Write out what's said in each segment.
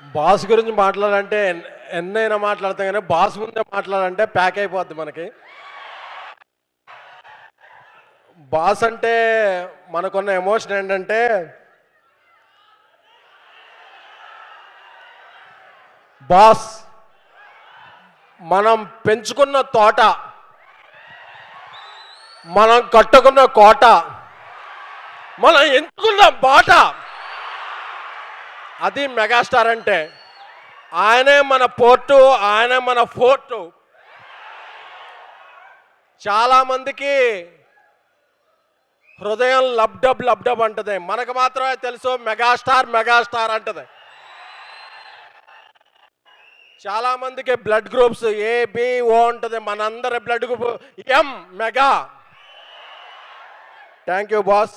Boss గురించి మాట్లాడాలంటే ఎన్నైనా మాట్లాడతాం కానీ బాస్ ముందే మాట్లాడాలంటే ప్యాక్ అయిపోద్ది మనకి. బాస్ అంటే మనకున్న ఎమోషన్ ఏంటంటే బాస్ మనం పెంచుకున్న తోట, మనం కట్టుకున్న కోట, మనం ఎంచుకున్న బాట, అది మెగాస్టార్ అంటే. ఆయనే మన పోర్టు, ఆయనే మన ఫోర్టు. చాలామందికి హృదయం లబ్డబ్ లబ్డబ్ అంటది, మనకు మాత్రమే తెలుసు మెగాస్టార్ మెగాస్టార్ అంటది. చాలా మందికి బ్లడ్ గ్రూప్స్ ఏబిఓ ఉంటుంది, మనందరి blood group M mega. Thank you boss.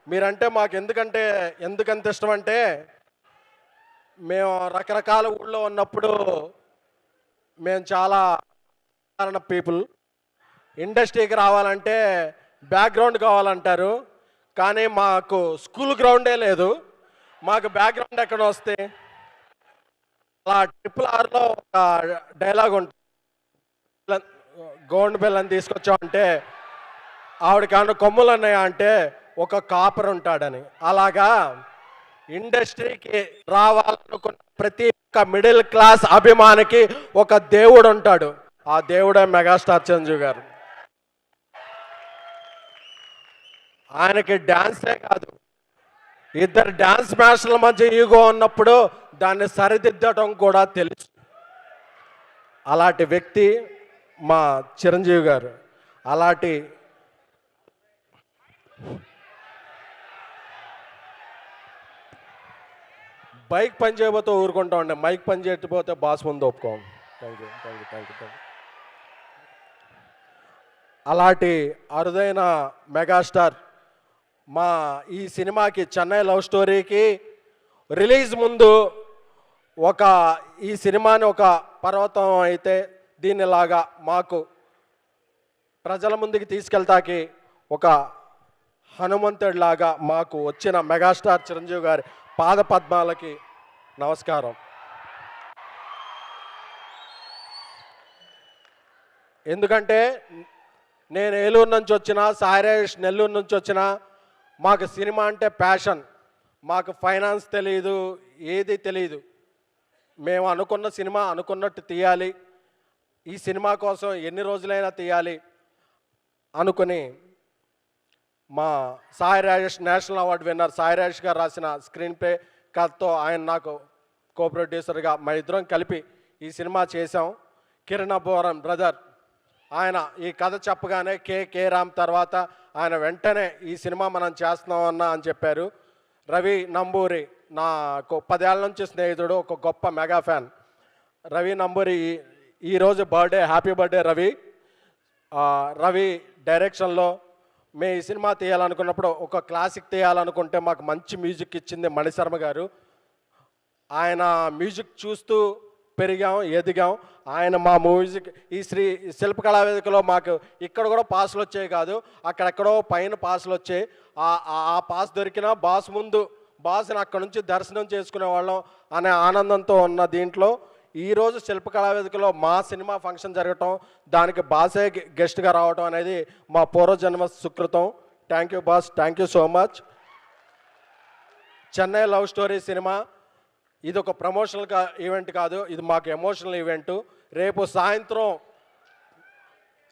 మీరంటే మాకు ఎందుకంత ఇష్టం అంటే, మేము రకరకాల ఊళ్ళో ఉన్నప్పుడు మేము చాలా సాధారణ పీపుల్. ఇండస్ట్రీకి రావాలంటే బ్యాక్గ్రౌండ్ కావాలంటారు, కానీ మాకు స్కూల్ గ్రౌండే లేదు. మాకు బ్యాక్గ్రౌండ్ ఎక్కడ వస్తే అలా RRRలో ఒక డైలాగ్ ఉంటుంది, గోండ్ బెల్లని తీసుకొచ్చామంటే ఆవిడకి ఏమన్నా కొమ్ములు ఉన్నాయా అంటే ఒక కాపర్ ఉంటాడని. అలాగా ఇండస్ట్రీకి రావాలనుకున్న ప్రతి ఒక్క మిడిల్ క్లాస్ అభిమానికి ఒక దేవుడు ఉంటాడు, ఆ దేవుడే మెగాస్టార్ చిరంజీవి గారు. ఆయనకి డ్యాన్సే కాదు, ఇద్దరు డ్యాన్స్ మాస్టర్ల మధ్య ఈగో ఉన్నప్పుడు దాన్ని సరిదిద్దడం కూడా తెలుసు. అలాంటి వ్యక్తి మా చిరంజీవి గారు. అలాంటి బైక్ పని చేయబోతే ఊరుకుంటా ఉండే, మైక్ పని చేయకపోతే బాస్ ముందు ఒప్పుకోం. Thank you thank you thank you thank you. అలాంటి అరుదైన మెగాస్టార్ మా ఈ సినిమాకి, చెన్నై లవ్ స్టోరీకి రిలీజ్ ముందు ఈ సినిమాని ఒక పర్వతం అయితే దీనిలాగా మాకు ప్రజల ముందుకి తీసుకెళ్తాకి ఒక హనుమంతుడిలాగా మాకు వచ్చిన మెగాస్టార్ చిరంజీవి గారి పాద పద్మాలకి నమస్కారం. ఎందుకంటే నేను ఏలూరు నుంచి వచ్చిన, సాయిరేష్ నెల్లూరు నుంచి వచ్చిన, మాకు సినిమా అంటే ప్యాషన్. మాకు ఫైనాన్స్ తెలియదు, ఏది తెలియదు. మేము అనుకున్న సినిమా అనుకున్నట్టు తీయాలి, ఈ సినిమా కోసం ఎన్ని రోజులైనా తీయాలి అనుకుని మా Sai Rajesh, national award winner Sai Rajesh గారు రాసిన స్క్రీన్ ప్లే కథతో ఆయన నాకు కో ప్రొడ్యూసర్గా మా ఇద్దరం కలిపి ఈ సినిమా చేశాం. కిరణ్ అబ్బవరం బ్రదర్ ఆయన ఈ కథ చెప్పగానే కే రామ్ తర్వాత ఆయన వెంటనే ఈ సినిమా మనం చేస్తున్నామన్నా అని చెప్పారు. రవి నంబూరి నాకు 10 ఏళ్ళ నుంచి స్నేహితుడు, ఒక గొప్ప మెగా ఫ్యాన్. రవి నంబూరి ఈరోజు birthday, happy birthday Ravi. Ravi డైరెక్షన్లో మేము ఈ సినిమా తీయాలనుకున్నప్పుడు, ఒక క్లాసిక్ తీయాలనుకుంటే మాకు మంచి మ్యూజిక్ ఇచ్చింది మణిశర్మ గారు. ఆయన మ్యూజిక్ చూస్తూ పెరిగాం, ఎదిగాం. ఆయన మా మ్యూజిక్ ఈ శిల్పకళా వేదికలో మాకు ఇక్కడ కూడా పాసులు వచ్చాయి కాదు, అక్కడెక్కడో పైన పాసులు వచ్చాయి. ఆ పాస్ దొరికినా బాస్ ముందు బాస్ని అక్కడ నుంచి దర్శనం చేసుకునే వాళ్ళం అనే ఆనందంతో ఉన్న దీంట్లో ఈరోజు శిల్పకళా వేదికలో మా సినిమా ఫంక్షన్ జరగటం, దానికి బాసే గెస్ట్గా రావటం అనేది మా పూర్వజన్మ సుకృతం. Thank you boss, thank you so much. Chennai love story cinema ఇది ఒక ప్రమోషనల్ ఈవెంట్ కాదు, ఇది మాకు ఎమోషనల్ ఈవెంట్.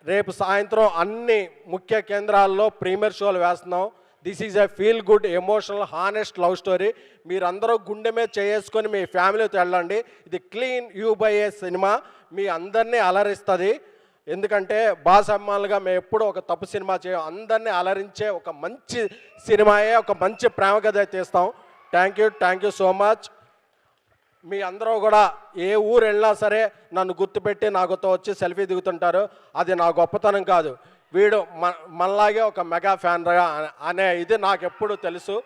రేపు సాయంత్రం అన్ని ముఖ్య కేంద్రాల్లో ప్రీమియర్ షోలు వేస్తున్నాం. This is a feel good, emotional, honest love story. మీరందరూ గుండె మీద చేసుకొని మీ ఫ్యామిలీతో వెళ్ళండి. ఇది clean U by A cinema, మీ అందరినీ అలరిస్తుంది. ఎందుకంటే బాస్ అమ్మాలుగా మేము ఎప్పుడూ ఒక తప్పు సినిమా చేయం, అందరినీ అలరించే ఒక మంచి సినిమాయే, ఒక మంచి ప్రేమ కథ తీస్తాం. Thank you so much. మీ అందరూ కూడా ఏ ఊరు వెళ్ళినా సరే నన్ను గుర్తుపెట్టి నాకుతో వచ్చి సెల్ఫీ దిగుతుంటారు. అది నా గొప్పతనం కాదు, వీడు మనలాగే ఒక మెగా ఫ్యాన్గా అనే ఇది నాకు ఎప్పుడు తెలుసు.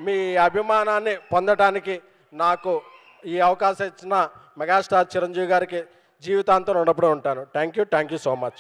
మీ అభిమానాన్ని పొందడానికి నాకు ఈ అవకాశం ఇచ్చిన మెగాస్టార్ చిరంజీవి గారికి జీవితాంతం రుణపడి ఉంటాను. Thank you so much.